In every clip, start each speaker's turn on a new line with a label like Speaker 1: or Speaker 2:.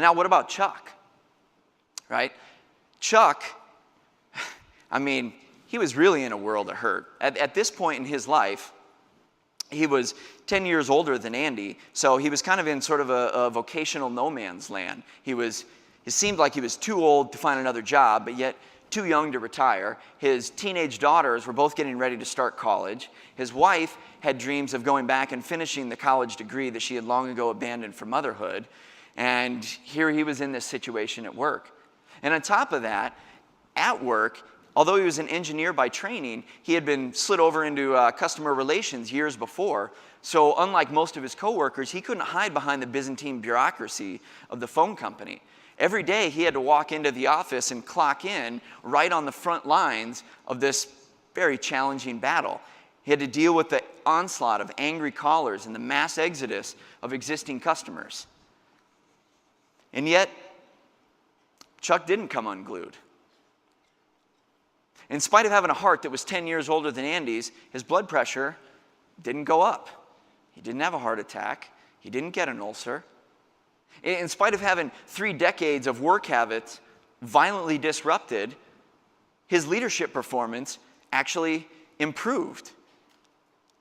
Speaker 1: Now what about Chuck? Right? Chuck, I mean, he was really in a world of hurt. At this point in his life, he was 10 years older than Andy, so he was kind of in sort of a vocational no man's land. It seemed like he was too old to find another job, but yet too young to retire. His teenage daughters were both getting ready to start college. His wife had dreams of going back and finishing the college degree that she had long ago abandoned for motherhood. And here he was in this situation at work. And on top of that, at work, although he was an engineer by training, he had been slid over into customer relations years before. So unlike most of his coworkers, he couldn't hide behind the Byzantine bureaucracy of the phone company. Every day he had to walk into the office and clock in right on the front lines of this very challenging battle. He had to deal with the onslaught of angry callers and the mass exodus of existing customers. And yet, Chuck didn't come unglued. In spite of having a heart that was 10 years older than Andy's, his blood pressure didn't go up. He didn't have a heart attack. He didn't get an ulcer. In spite of having 3 decades of work habits violently disrupted, his leadership performance actually improved.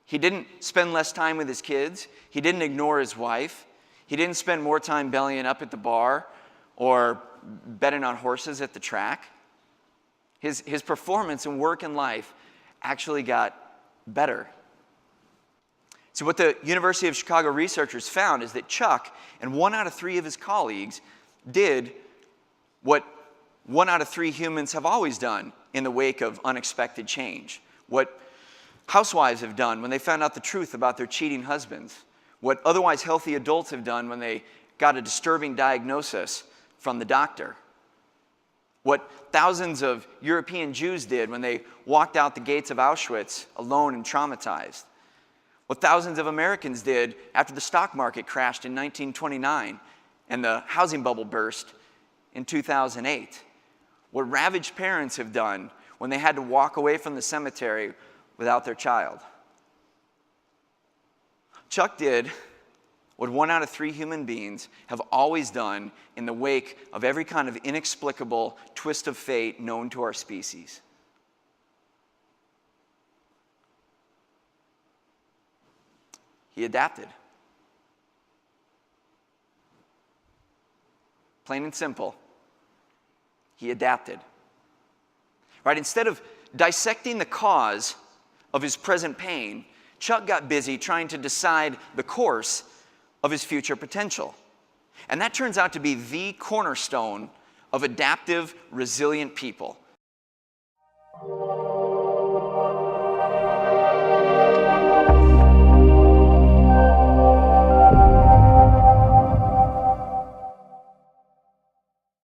Speaker 1: He didn't spend less time with his kids. He didn't ignore his wife. He didn't spend more time bellying up at the bar or betting on horses at the track. His performance in work and life actually got better. So what the University of Chicago researchers found is that Chuck and 1 out of 3 of his colleagues did what 1 out of 3 humans have always done in the wake of unexpected change. What housewives have done when they found out the truth about their cheating husbands. What otherwise healthy adults have done when they got a disturbing diagnosis from the doctor. What thousands of European Jews did when they walked out the gates of Auschwitz alone and traumatized. What thousands of Americans did after the stock market crashed in 1929 and the housing bubble burst in 2008. What ravaged parents have done when they had to walk away from the cemetery without their child. Chuck did what 1 out of 3 human beings have always done in the wake of every kind of inexplicable twist of fate known to our species. He adapted. Plain and simple. He adapted. Right? Instead of dissecting the cause of his present pain, Chuck got busy trying to decide the course of his future potential. And that turns out to be the cornerstone of adaptive, resilient people.